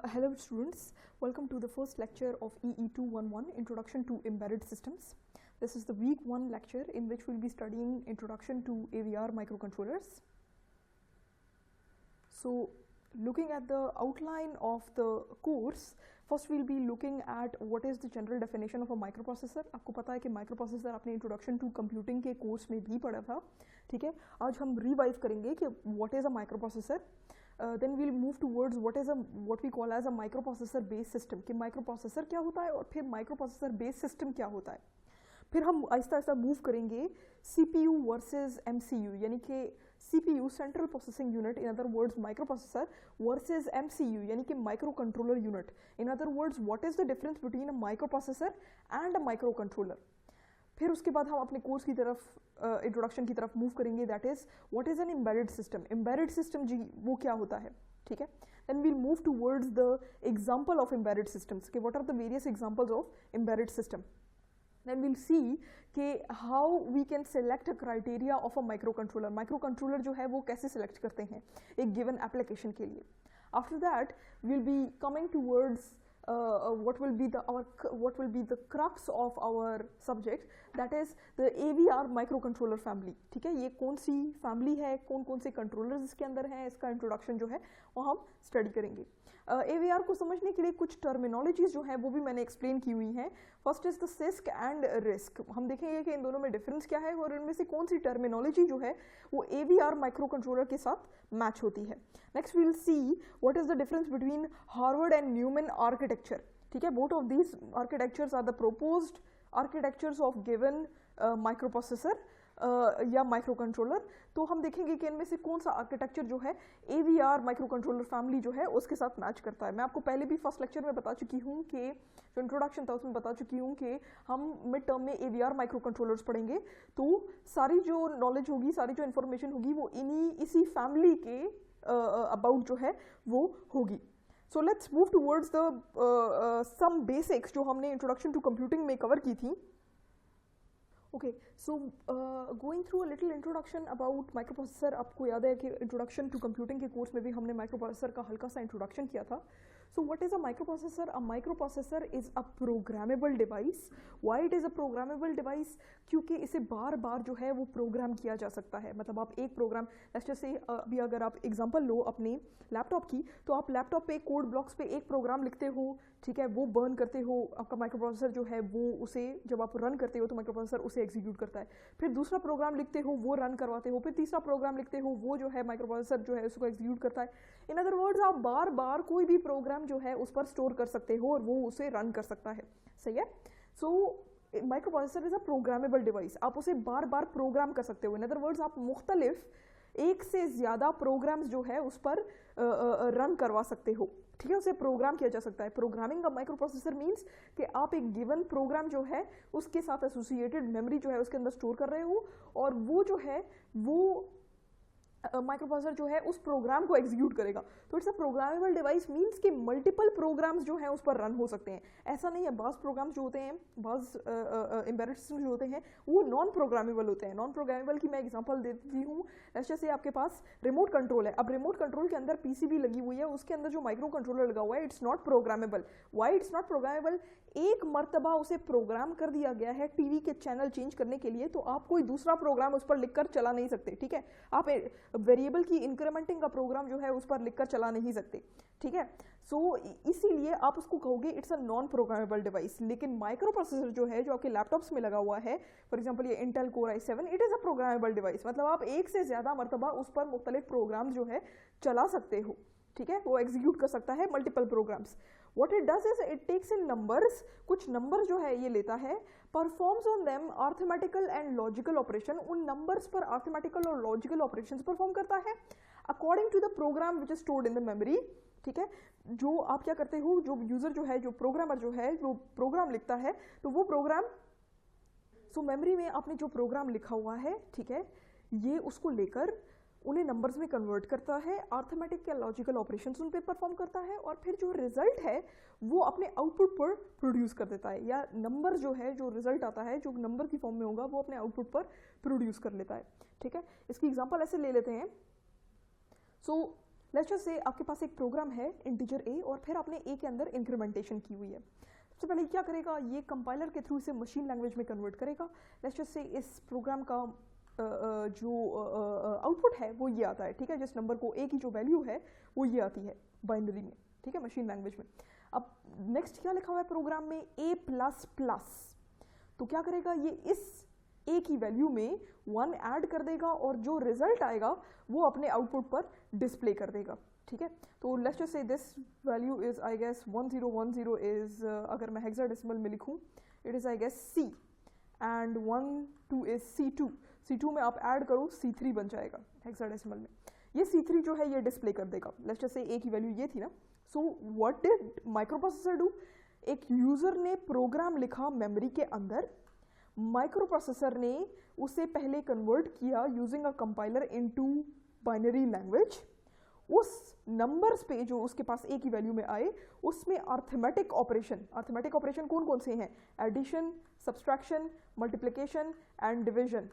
Hello students, welcome to the first lecture of EE211 Introduction to Embedded Systems. This is the week 1 lecture in which we will be studying Introduction to AVR microcontrollers. So looking at the outline of the course, first we will be looking at what is the general definition of a microprocessor. आपको पता है कि microprocessor आपने Introduction to Computing के course में भी पढ़ा था, ठीक है. आज हम रिवाइव करेंगे कि what is a microprocessor. Then we'll move towards what we call as a microprocessor based system कि microprocessor क्या होता है और फिर microprocessor based system क्या होता है. फिर हम आहिस्ता आहिस्ता मूव करेंगे CPU वर्सेस MCU यानी कि CPU central processing unit, in other words microprocessor versus MCU यानी कि micro controller unit. In other words what is the difference between a microprocessor and a micro controller. फिर उसके बाद हम अपने कोर्स की तरफ इंट्रोडक्शन की तरफ मूव करेंगे, that is what is an embedded system. Embedded system जी वो क्या होता है, ठीक है. Then we'll move towards the example of embedded systems कि what are the various examples of embedded system. Then we'll see कि how we can select a criteria of a microcontroller. Microcontroller जो है वो कैसे select करते हैं एक given application के लिए. After that, we'll be coming towards what will be the crux of our subject, that is the AVR microcontroller family. ठीक है, ये कौन सी family है, कौन कौन से controllers इसके अंदर हैं, इसका introduction जो है वो हम study करेंगे. AVR को समझने के लिए कुछ टर्मिनोलॉजीज जो हैं वो भी मैंने एक्सप्लेन की हुई हैं. First is the CISC and RISC. हम देखेंगे कि इन दोनों में डिफरेंस क्या है और इनमें से कौन सी टर्मिनोलॉजी जो है वो AVR माइक्रो कंट्रोलर के साथ मैच होती है. Next we will see what is the difference between Harvard and Neumann architecture. ठीक है, both of these architectures are the proposed architectures of given microprocessor या माइक्रो कंट्रोलर. तो हम देखेंगे कि इनमें से कौन सा आर्किटेक्चर जो है AVR माइक्रो कंट्रोलर फैमिली जो है उसके साथ मैच करता है. मैं आपको पहले भी फर्स्ट लेक्चर में बता चुकी हूँ कि जो इंट्रोडक्शन था उसमें बता चुकी हूँ कि हम मिड टर्म में AVR माइक्रो कंट्रोलर्स पढ़ेंगे. तो सारी जो नॉलेज होगी, सारी जो इन्फॉर्मेशन होगी वो इसी फैमिली के अबाउट जो है वो होगी. So let's move towards the some basics जो हमने इंट्रोडक्शन टू कंप्यूटिंग में कवर की थी. Okay, so going through a little introduction about microprocessor. आपको याद है कि इंट्रोडक्शन टू कंप्यूटिंग के कोर्स में भी हमने माइक्रोप्रोसेसर का हल्का सा इंट्रोडक्शन किया था. So what is a microprocessor? A microprocessor is a programmable device. Why it is a programmable device? क्योंकि इसे बार बार जो है वो प्रोग्राम किया जा सकता है. मतलब आप एक प्रोग्राम, जैसे अभी अगर आप एग्जांपल लो अपने लैपटॉप की, तो आप लैपटॉप पे कोड ब्लॉक्स पे एक प्रोग्राम लिखते हो, ठीक है, वो बर्न करते हो. आपका माइक्रोप्रोसेसर जो है वो उसे जब आप रन करते हो तो माइक्रोप्रोसेसर उसे एग्जीक्यूट करता है. फिर दूसरा प्रोग्राम लिखते हो, वो रन करवाते हो. फिर तीसरा प्रोग्राम लिखते हो, वो जो है माइक्रोप्रोसेसर जो है उसको एग्जीक्यूट करता है. इन अदर वर्ड्स आप बार बार कोई भी प्रोग्राम जो है उस पर स्टोर कर सकते हो और वो उसे रन कर सकता है. सही है. So microprocessor is a programmable device. आप उसे बार बार प्रोग्राम कर सकते हो. इन अदर वर्ड्स आप मुख्तलिफ एक से ज्यादा प्रोग्राम्स जो है उस पर रन करवा सकते हो. ठीक है, उसे प्रोग्राम किया जा सकता है. प्रोग्रामिंग का माइक्रोप्रोसेसर मींस कि आप एक गिवन प्रोग्राम जो है उसके साथ एसोसिएटेड मेमोरी जो है उसके अंदर स्टोर कर रहे हो और वो जो है वो माइक्रोप्रोसेसर जो है उस प्रोग्राम को एग्जीक्यूट करेगा. तो it's a programmable device means कि मल्टीपल प्रोग्राम्स जो हैं उस पर रन हो सकते हैं. ऐसा नहीं है, बाज़ प्रोग्राम्स जो होते हैं, बाज़ एम्बेडेड सिस्टम जो होते हैं वो नॉन प्रोग्रामेबल होते हैं. नॉन प्रोग्रामेबल की मैं एग्जांपल देती हूँ. जैसे आपके पास रिमोट कंट्रोल है. अब रिमोट कंट्रोल के अंदर PCB लगी हुई है, उसके अंदर जो माइक्रो कंट्रोलर लगा हुआ है, it's not programmable. Why it's not programmable? एक मरतबा उसे प्रोग्राम कर दिया गया है टीवी के चैनल चेंज करने के लिए, तो आप कोई दूसरा प्रोग्राम उस पर लिखकर चला नहीं सकते. ठीक है, आप वेरिएबल की इंक्रीमेंटिंग का प्रोग्राम जो है उस पर लिखकर चला नहीं सकते. ठीक है, सो इसीलिए आप उसको कहोगे it's a non programmable device. लेकिन माइक्रोप्रोसेसर जो है जो आपके लैपटॉप्स में लगा हुआ है, फॉर एग्जांपल ये Intel core i7, it is a programmable device. मतलब आप एक से ज्यादा मरतबा उस पर मुख्तलिफ प्रोग्राम जो है चला सकते हो. ठीक है, वो एग्जीक्यूट कर सकता है multiple programs. What it does is it takes in numbers, कुछ नंबर जो है ये लेता है, performs on them arithmetical and logical operation. उन नंबर्स पर अर्थमेटिकल और लॉजिकल ऑपरेशंस परफॉर्म करता है according to the program which is stored in the memory. ठीक है, जो आप क्या करते हो, जो यूजर जो है, जो प्रोग्रामर जो है, जो प्रोग्राम लिखता है, तो वो प्रोग्राम मेमोरी में आपने जो प्रोग्राम लिखा हुआ है, ठीक है, ये उसको लेकर उन्हें नंबर्स में कन्वर्ट करता है, अर्थमेटिक या लॉजिकल ऑपरेशंस उन पे परफॉर्म करता है और फिर जो रिजल्ट है वो अपने आउटपुट पर प्रोड्यूस कर देता है. या नंबर जो है, जो रिजल्ट आता है जो नंबर की फॉर्म में होगा वो अपने आउटपुट पर प्रोड्यूस कर लेता है. ठीक है, इसकी एग्जांपल ऐसे ले लेते हैं. सो लेट्स जस्ट से आपके पास एक प्रोग्राम है इंटीजर ए और फिर आपने ए के अंदर इंक्रीमेंटेशन की हुई है। सबसे पहले क्या करेगा, ये कंपाइलर के थ्रू इसे मशीन लैंग्वेज में कन्वर्ट करेगा। लेट्स जस्ट से इस प्रोग्राम का जो आउटपुट है वो ये आता है, ठीक है, जिस नंबर को ए की जो वैल्यू है वो ये आती है बाइनरी में, ठीक है, मशीन लैंग्वेज में। अब नेक्स्ट क्या लिखा हुआ है प्रोग्राम में, ए प्लस प्लस, तो क्या करेगा, ये इस ए की वैल्यू में 1 ऐड कर देगा और जो रिजल्ट आएगा वो अपने आउटपुट पर डिस्प्ले कर देगा, ठीक है। तो let's just say this value is I guess 1010 is, अगर मैं हेक्साडेसिमल में लिखूं, it is I guess C and 12 is C2। C2 में आप ऐड करो C3 बन जाएगा हेक्साडेसिमल में। ये C3 जो है ये डिस्प्ले कर देगा। लेट्स जस्ट से ए की वैल्यू ये थी ना। So what did microprocessor do, एक यूजर ने प्रोग्राम लिखा मेमोरी के अंदर, माइक्रो प्रोसेसर ने उसे पहले कन्वर्ट किया using a compiler into binary language. उस नंबर्स पे जो उसके पास ए की वैल्यू में आए उसमें अर्थमेटिक ऑपरेशन कौन कौन से हैं, addition, subtraction, multiplication and division,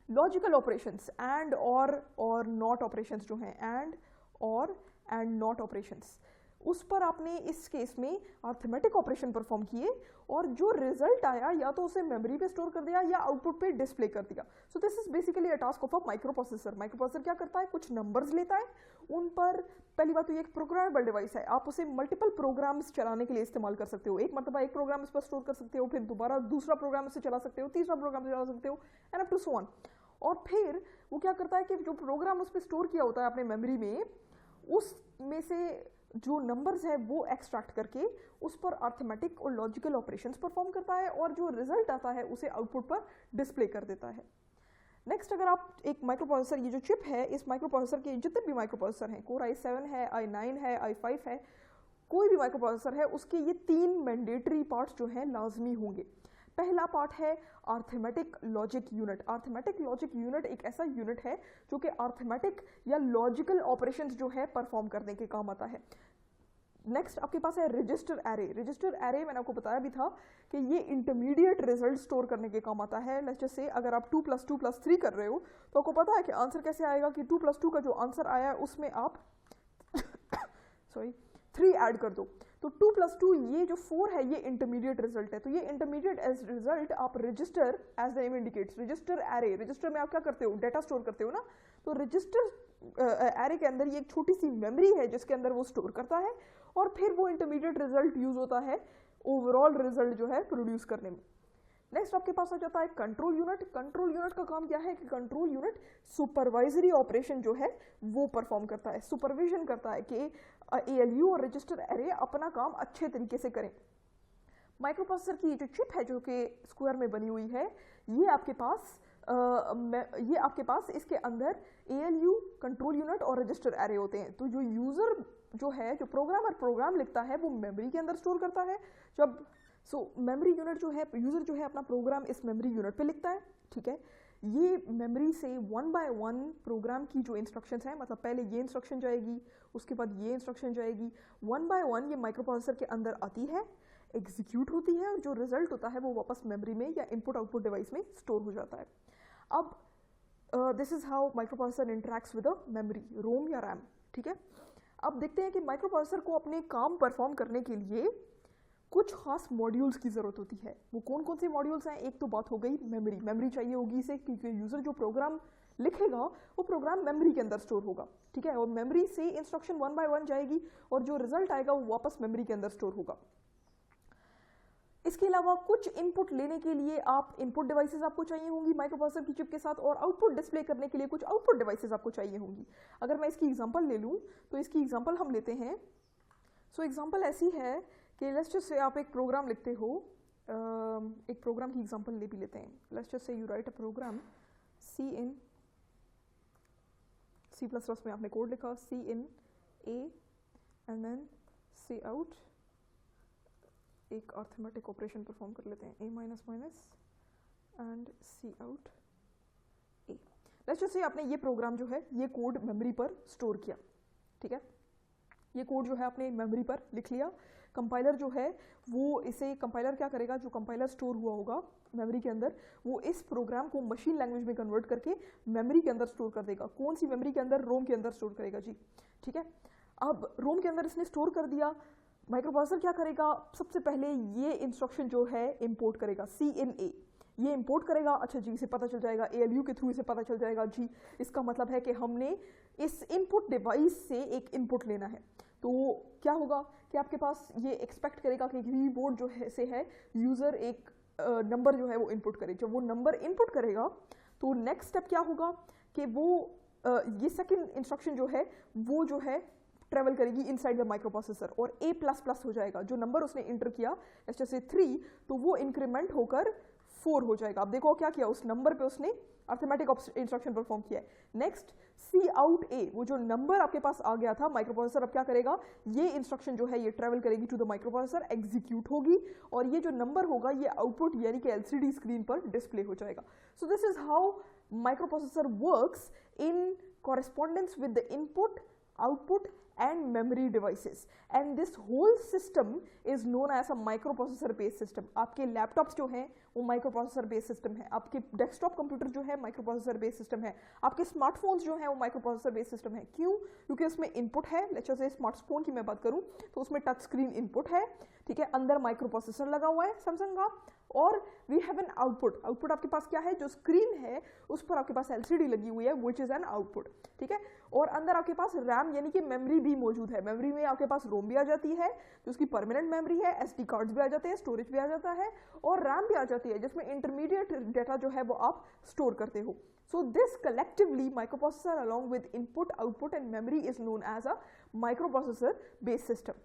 logical operations and और नॉट ऑपरेशंस जो हैं, एंड नॉट ऑपरेशंस, उस पर आपने इस केस में अर्थमेटिक ऑपरेशन परफॉर्म किए और जो रिजल्ट आया या तो उसे मेमोरी पे स्टोर कर दिया या आउटपुट पे डिस्प्ले कर दिया। So this is basically a task of a microprocessor. Microprocessor क्या करता है, कुछ नंबर्स लेता है, उन पर पहली बात तो ये एक प्रोग्रामेबल डिवाइस है, आप उसे मल्टीपल प्रोग्राम्स चलाने के लिए इस्तेमाल कर सकते हो। एक मरतबा एक प्रोग्राम इस पर स्टोर कर सकते हो, फिर दोबारा दूसरा प्रोग्राम इसे चला सकते हो, तीसरा प्रोग्राम चला सकते हो, and up to so on. और फिर वो क्या करता है कि जो प्रोग्राम उस पर स्टोर किया होता है अपने मेमोरी में, उसमें से जो नंबर्स है वो एक्सट्रैक्ट करके उस पर अर्थमेटिक और लॉजिकल ऑपरेशंस परफॉर्म करता है और जो रिजल्ट आता है उसे आउटपुट पर डिस्प्ले कर देता है। नेक्स्ट, अगर आप एक माइक्रोप्रोसेसर, ये जो चिप है, इस माइक्रोप्रोसेसर के जितने भी माइक्रोप्रोसेसर हैं, कोर i7 है, i9 है, i5 है, कोई भी माइक्रोप्रोसेसर है, उसके ये 3 मैंडेटरी पार्ट्स जो हैं लाजमी होंगे। पहला पार्ट है arithmetic logic unit. Arithmetic logic unit एक ऐसा यूनिट है जो कि अर्थमेटिक या लॉजिकल ऑपरेशंस जो है परफॉर्म करने के काम आता है। नेक्स्ट आपके पास है रजिस्टर एरे। रजिस्टर एरे मैंने आपको बताया भी था कि ये इंटरमीडिएट रिजल्ट स्टोर करने के काम आता है। लेट्स जस्ट से अगर आप 2 + 2 + 3 कर रहे हो तो आपको पता है कि आंसर कैसे आएगा, कि 2 + 2 का जो आंसर आया है उसमें आप 3 ऐड कर दो, तो 2 + 2 ये जो 4 है ये इंटरमीडिएट रिजल्ट है। तो ये इंटरमीडिएट एज रिजल्ट आप register, as the name indicates, register array, register में आप क्या करते हो, डेटा स्टोर करते हो ना, तो रजिस्टर एरे के अंदर ये एक छोटी सी मेमोरी है जिसके अंदर वो स्टोर करता है और फिर वो इंटरमीडिएट रिजल्ट यूज होता है ओवरऑल रिजल्ट जो है प्रोड्यूस करने में। नेक्स्ट आपके पास आ जाता है कंट्रोल यूनिट। कंट्रोल यूनिट का काम क्या है कि कंट्रोल यूनिट सुपरवाइजरी ऑपरेशन जो है वो परफॉर्म करता है, सुपरविजन करता है कि ALU और रजिस्टर एरे अपना काम अच्छे तरीके से करें। माइक्रोप्रोसेसर की जो चिप है जो कि स्क्वायर में बनी हुई है, ये आपके पास इसके अंदर ALU, कंट्रोल यूनिट और रजिस्टर एरे होते हैं। तो जो यूजर जो है, जो प्रोग्रामर प्रोग्राम लिखता है वो मेमोरी के अंदर स्टोर करता है। जब मेमोरी यूनिट जो है, यूजर जो है अपना प्रोग्राम इस मेमोरी यूनिट पे लिखता है, ठीक है। ये मेमोरी से 1 by 1 प्रोग्राम की जो इंस्ट्रक्शंस हैं, मतलब पहले ये इंस्ट्रक्शन जाएगी, उसके बाद ये इंस्ट्रक्शन जाएगी, 1 by 1 ये माइक्रोप्रोसेसर के अंदर आती है, एग्जीक्यूट होती है और जो रिजल्ट होता है वो वापस मेमोरी में या इनपुट आउटपुट डिवाइस में स्टोर हो जाता है। अब this is how microprocessor interacts with a memory, ROM या रैम, ठीक है। अब देखते हैं कि माइक्रोप्रोसेसर को अपने काम परफॉर्म करने के लिए कुछ खास मॉड्यूल्स की ज़रूरत होती है। वो कौन कौन से मॉड्यूल्स हैं, एक तो बात हो गई मेमोरी चाहिए होगी इसे, क्योंकि यूज़र जो प्रोग्राम लिखेगा वो प्रोग्राम मेमोरी के अंदर स्टोर होगा, ठीक है, और मेमोरी से इंस्ट्रक्शन 1 by 1 जाएगी और जो रिजल्ट आएगा वो वापस मेमोरी के अंदर स्टोर होगा। इसके अलावा कुछ इनपुट लेने के लिए आप इनपुट डिवाइसेस आपको चाहिए होंगी माइक्रोप्रोसेसर की चिप के साथ, और आउटपुट डिस्प्ले करने के लिए कुछ आउटपुट डिवाइसेस आपको चाहिए होंगी। अगर मैं इसकी एग्जांपल ले लूँ तो इसकी एग्जांपल हम लेते हैं। सो एग्जांपल ऐसी है कि लेट्स जस्ट से आप एक प्रोग्राम लिखते हो, एक प्रोग्राम की एग्जांपल ले भी लेते हैं। Let's just say you write a program C++ में आपने कोड लिखा C in A and then C out, एक अर्थमेटिक ऑपरेशन परफॉर्म कर लेते हैं A and C out A। Let's just say आपने ये प्रोग्राम जो है ये कोड मेमोरी पर स्टोर किया, ठीक है, ये कोड जो है आपने मेमोरी पर लिख लिया। कंपाइलर जो है वो इसे, कंपाइलर क्या करेगा, जो कंपाइलर स्टोर हुआ होगा मेमोरी के अंदर वो इस प्रोग्राम को मशीन लैंग्वेज में कन्वर्ट करके मेमोरी के अंदर स्टोर कर देगा। कौन सी मेमोरी के अंदर, रोम के अंदर स्टोर करेगा जी, ठीक है। अब रोम के अंदर इसने स्टोर कर दिया, माइक्रो प्रोसेसर क्या करेगा, सबसे पहले ये इंस्ट्रक्शन जो है इंपोर्ट करेगा, CNA ये इंपोर्ट करेगा। अच्छा जी, इसे पता चल जाएगा ALU के थ्रू, इसे पता चल जाएगा जी इसका मतलब है कि हमने इस इनपुट डिवाइस से एक इनपुट लेना है। तो क्या होगा कि आपके पास ये एक्सपेक्ट करेगा कि कीबोर्ड जो है से है यूज़र एक नंबर जो है वो इनपुट करे। जब वो नंबर इनपुट करेगा तो नेक्स्ट स्टेप क्या होगा कि वो ये सेकंड इंस्ट्रक्शन जो है वो जो है ट्रेवल करेगी इनसाइड द माइक्रो प्रोसेसर और A++ हो जाएगा। जो नंबर उसने इंटर किया जैसे 3, तो वो इंक्रीमेंट होकर 4 हो जाएगा। अब देखो क्या किया, उस नंबर पे उसने अर्थमेटिक इंस्ट्रक्शन परफॉर्म किया है। नेक्स्ट Cout A, वो जो नंबर आपके पास आ गया था, माइक्रो प्रोसेसर अब क्या करेगा, ये इंस्ट्रक्शन जो है ये ट्रेवल करेगी to the microprocessor, execute होगी और ये जो नंबर होगा ये आउटपुट यानी कि LCD स्क्रीन पर डिस्प्ले हो जाएगा। So this is how micro processor works in correspondence with the input, output and memory devices, and this whole system is known as a microprocessor based system। आपके laptops जो हैं वो microprocessor based system है, आपके desktop computer जो है microprocessor based system है, आपके स्मार्टफोन्स जो हैं वो माइक्रोप्रोसेसर बेस्ड सिस्टम है। क्यों? क्योंकि उसमें इनपुट है। लेट्स से स्मार्टफोन की मैं बात करूं तो उसमें टच स्क्रीन इनपुट है, ठीक है, अंदर माइक्रोप्रोसेसर लगा हुआ है सैमसंग का, और we have an output. Output आपके पास क्या है, जो स्क्रीन है उस पर आपके पास LCD लगी हुई है विच इज एन आउटपुट, ठीक है। और अंदर आपके पास रैम यानी कि मेमोरी भी मौजूद है। मेमोरी में आपके पास रोम भी आ जाती है जो उसकी परमानेंट मेमोरी है, SD कार्ड्स भी आ जाते हैं, स्टोरेज भी आ जाता है और रैम भी आ जाती है जिसमें इंटरमीडिएट डाटा जो है वो आप स्टोर करते हो। So this collectively microprocessor along with input, output and memory is known as a microprocessor based system।